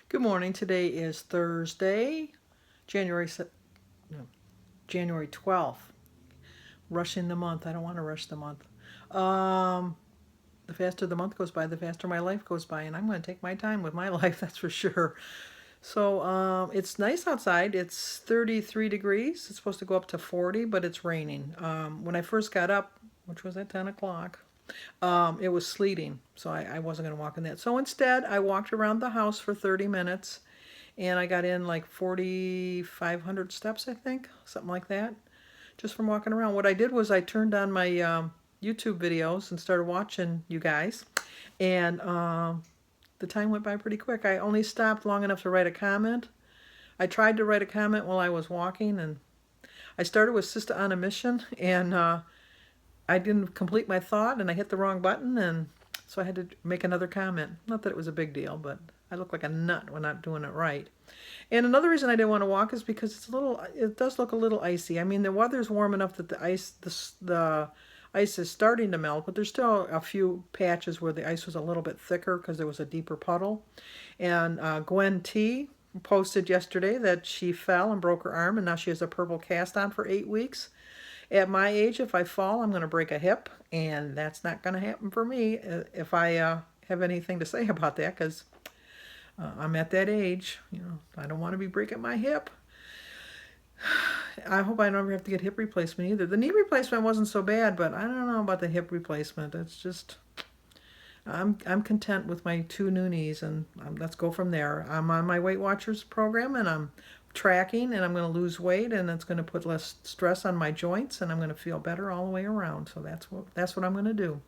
Good morning. Today is Thursday, no, January 12th. Rushing the month. I don't want to rush the month. Um, the faster the month goes by, the faster my life goes by, and I'm going to take my time with my life, that's for sure. So, it's nice outside. It's 33 degrees. It's supposed to go up to 40, but it's raining. When I first got up, which was at 10 o'clock, it was sleeting, so I wasn't going to walk in that. So instead, I walked around the house for 30 minutes and I got in like 4,500 steps, I think, something like that, just from walking around. What I did was I turned on my YouTube videos and started watching you guys, and the time went by pretty quick. I only stopped long enough to write a comment. I tried to write a comment while I was walking, and I started with Sister on a Mission, and I didn't complete my thought, and I hit the wrong button, and so I had to make another comment. Not that it was a big deal, but I look like a nut when not doing it right. And another reason I didn't want to walk is because it does look a little icy. I mean, the weather's warm enough that the ice is starting to melt, but there's still a few patches where the ice was a little bit thicker because there was a deeper puddle. And Gwen T posted yesterday that she fell and broke her arm, and now she has a purple cast on for 8 weeks. At my age, if I fall, I'm going to break a hip, and that's not going to happen for me if I have anything to say about that, because I'm at that age. I don't want to be breaking my hip. I hope I don't ever have to get hip replacement either. The knee replacement wasn't so bad, but I don't know about the hip replacement. It's just I'm content with my two new knees, and let's go from there. I'm on my Weight Watchers program, and I'm tracking, and I'm going to lose weight, and it's going to put less stress on my joints, and I'm going to feel better all the way around. So that's what I'm going to do.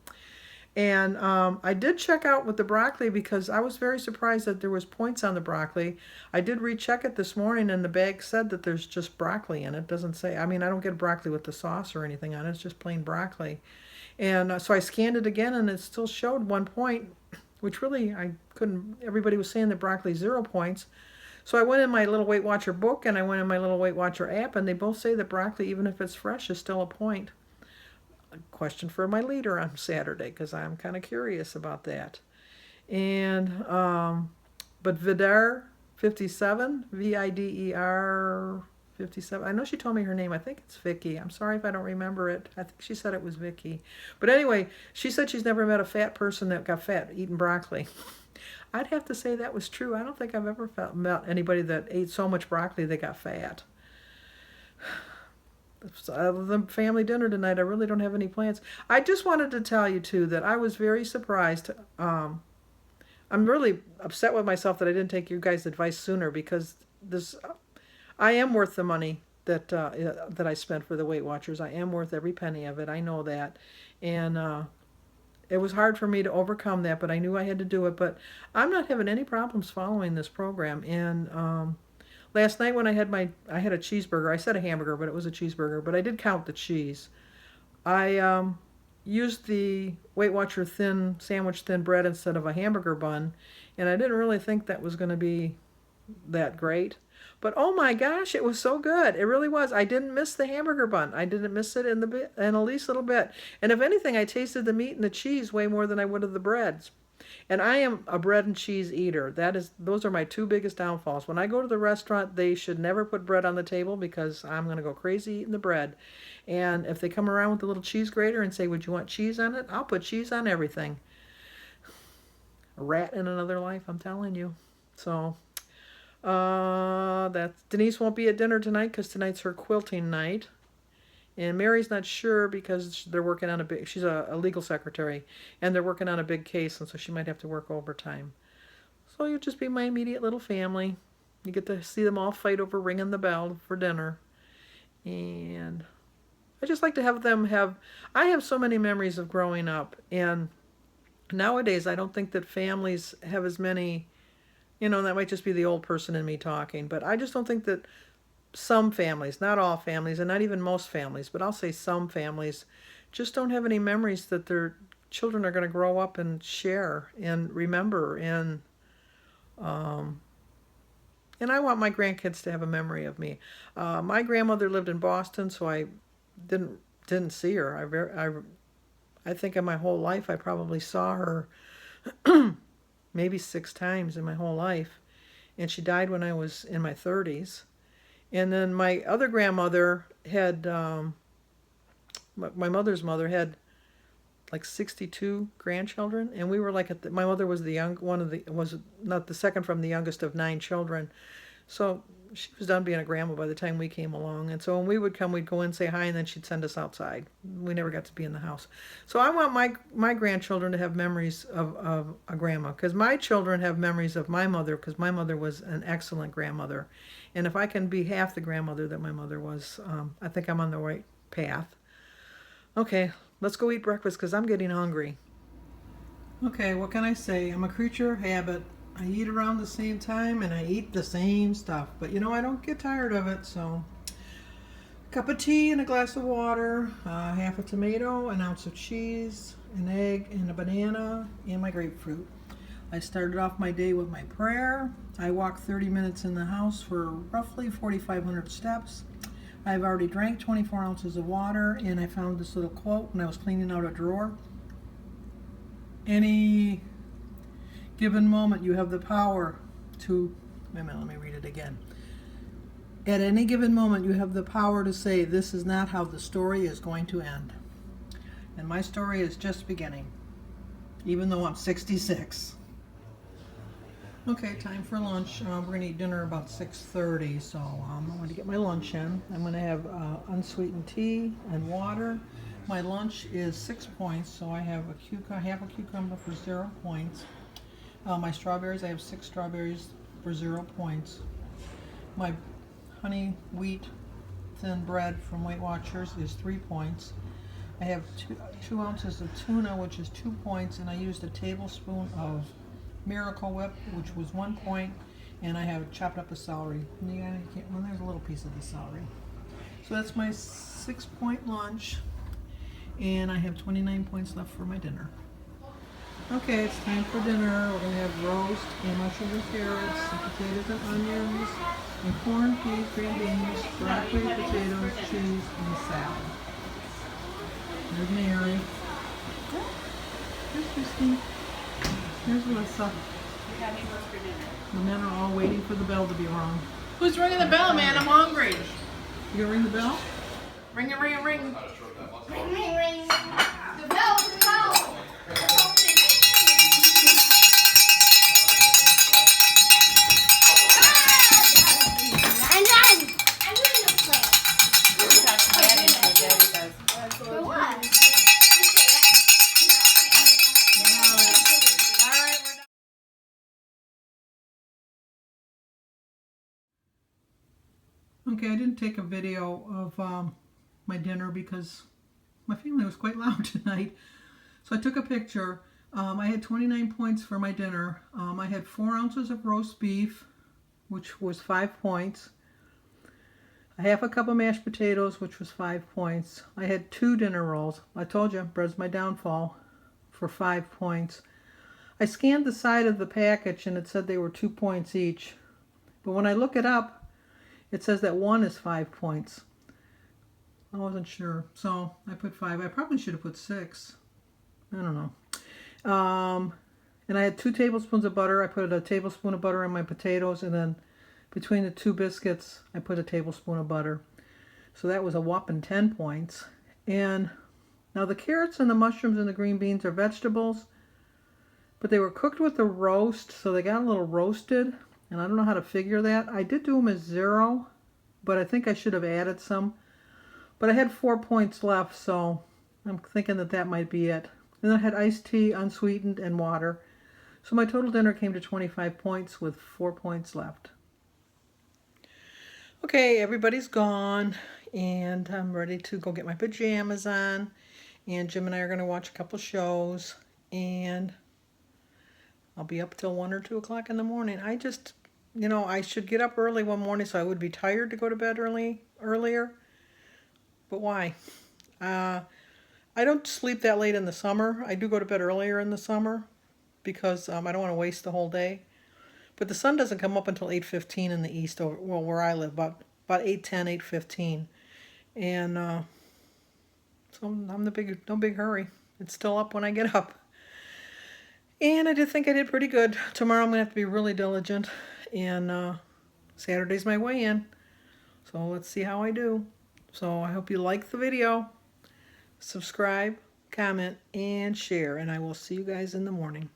And I did check out with the broccoli because I was very surprised that there was points on the broccoli. I did recheck it this morning, and the bag said that there's just broccoli in it. It doesn't say. I mean, I don't get broccoli with the sauce or anything on it. It's just plain broccoli. And so I scanned it again, and it still showed 1 point, which really I couldn't. Everybody was saying that broccoli 0 points. So I went in my little Weight Watcher book, and I went in my little Weight Watcher app, and they both say that broccoli, even if it's fresh, is still a point. A question for my leader on Saturday, because I'm kind of curious about that. And but Vidar 57, Vider 57. I know she told me her name. I think it's Vicky. I'm sorry if I don't remember it. I think she said it was Vicky. But anyway, she said she's never met a fat person that got fat eating broccoli. I'd have to say that was true. I don't think I've ever met anybody that ate so much broccoli they got fat. Other than family dinner tonight, I really don't have any plans. I just wanted to tell you, too, that I was very surprised. I'm really upset with myself that I didn't take your guys' advice sooner, because this I am worth the money that I spent for the Weight Watchers. I am worth every penny of it. I know that, and it was hard for me to overcome that, but I knew I had to do it. But I'm not having any problems following this program. And last night when I had a cheeseburger. I said a hamburger, but it was a cheeseburger. But I did count the cheese. I used the Weight Watcher thin sandwich thin bread instead of a hamburger bun, and I didn't really think that was going to be that great. But oh my gosh, it was so good. It really was. I didn't miss the hamburger bun. I didn't miss it in the least little bit. And if anything, I tasted the meat and the cheese way more than I would of the breads. And I am a bread and cheese eater. Those are my two biggest downfalls. When I go to the restaurant, they should never put bread on the table, because I'm going to go crazy eating the bread. And if they come around with a little cheese grater and say, "Would you want cheese on it?" I'll put cheese on everything. A rat in another life, I'm telling you. So that Denise won't be at dinner tonight because tonight's her quilting night. And Mary's not sure because they're working on she's a legal secretary, and they're working on a big case, and so she might have to work overtime. So you'll just be my immediate little family. You get to see them all fight over ringing the bell for dinner. And I just like to have them I have so many memories of growing up, and nowadays I don't think that families have as many, that might just be the old person in me talking, but I just don't think that some families, not all families, and not even most families, but I'll say some families, just don't have any memories that their children are going to grow up and share and remember. And I want my grandkids to have a memory of me. My grandmother lived in Boston, so I didn't see her. I think in my whole life I probably saw her maybe 6 times in my whole life. and she died when I was in my 30s. And then my other grandmother had, my mother's mother had like 62 grandchildren, and we were like my mother was the young one of the was not the second from the youngest of 9 children. So she was done being a grandma by the time we came along. And so when we would come, we'd go in, say hi, and then she'd send us outside. We never got to be in the house. So I want my grandchildren to have memories of a grandma, because my children have memories of my mother, because my mother was an excellent grandmother. And if I can be half the grandmother that my mother was, I think I'm on the right path. Okay, let's go eat breakfast because I'm getting hungry. Okay, what can I say? I'm a creature of habit. I eat around the same time and I eat the same stuff. But you know, I don't get tired of it, so a cup of tea and a glass of water, half a tomato, an ounce of cheese, an egg, and a banana, and my grapefruit. I started off my day with my prayer. I walked 30 minutes in the house for roughly 4,500 steps. I've already drank 24 ounces of water, and I found this little quote when I was cleaning out a drawer. Any given moment you have the power to, wait a minute, let me read it again. At any given moment you have the power to say, this is not how the story is going to end. And my story is just beginning, even though I'm 66. Okay, time for lunch. We're going to eat dinner about 6:30, so I'm going to get my lunch in. I'm going to have unsweetened tea and water. My lunch is 6 points, so I have half a cucumber for 0 points. My strawberries, I have 6 strawberries for 0 points. My honey wheat thin bread from Weight Watchers is 3 points. I have 2 ounces of tuna, which is 2 points, and I used a tablespoon of Miracle Whip, which was 1 point, and I have chopped up a celery. Well, there's a little piece of the celery. So that's my 6-point lunch, and I have 29 points left for my dinner. Okay, it's time for dinner. We're going to have roast and mushrooms and carrots, and potatoes and onions, and corn, peas, green beans, broccoli, potatoes, cheese, and salad. There's Mary. There's Christine. Here's Melissa. The men are all waiting for the bell to be rung. Who's ringing the bell, man? I'm hungry. You gonna ring the bell? Ring it, ring it, ring. Ring, ring, ring. The bell, the bell. I'm done. I'm doing the play. For what? Okay, I didn't take a video of my dinner because my family was quite loud tonight. So I took a picture. I had 29 points for my dinner. I had 4 ounces of roast beef, which was 5 points. A half a cup of mashed potatoes, which was 5 points. I had 2 dinner rolls. I told you, bread's my downfall, for 5 points. I scanned the side of the package and it said they were 2 points each. But when I look it up, it says that one is 5 points. I wasn't sure, so I put 5. I probably should have put 6. I don't know. And I had 2 tablespoons of butter. I put a tablespoon of butter on my potatoes, and then between the 2 biscuits, I put a tablespoon of butter. So that was a whopping 10 points. And now the carrots and the mushrooms and the green beans are vegetables, but they were cooked with a roast, so they got a little roasted. And I don't know how to figure that. I did do them as 0, but I think I should have added some. But I had 4 points left, so I'm thinking that that might be it. And I had iced tea, unsweetened, and water. So my total dinner came to 25 points with 4 points left. Okay, everybody's gone, and I'm ready to go get my pajamas on. And Jim and I are going to watch a couple shows, and I'll be up till 1 or 2 o'clock in the morning. I just, I should get up early one morning so I would be tired to go to bed earlier. But why? I don't sleep that late in the summer. I do go to bed earlier in the summer because I don't want to waste the whole day. But the sun doesn't come up until 8:15 in the east, where I live, about 8:10, 8:15. And so I'm no big hurry. It's still up when I get up. And I did think I did pretty good. Tomorrow I'm going to have to be really diligent. and Saturday's my weigh-in. So let's see how I do. So I hope you like the video. Subscribe, comment, and share, and I will see you guys in the morning.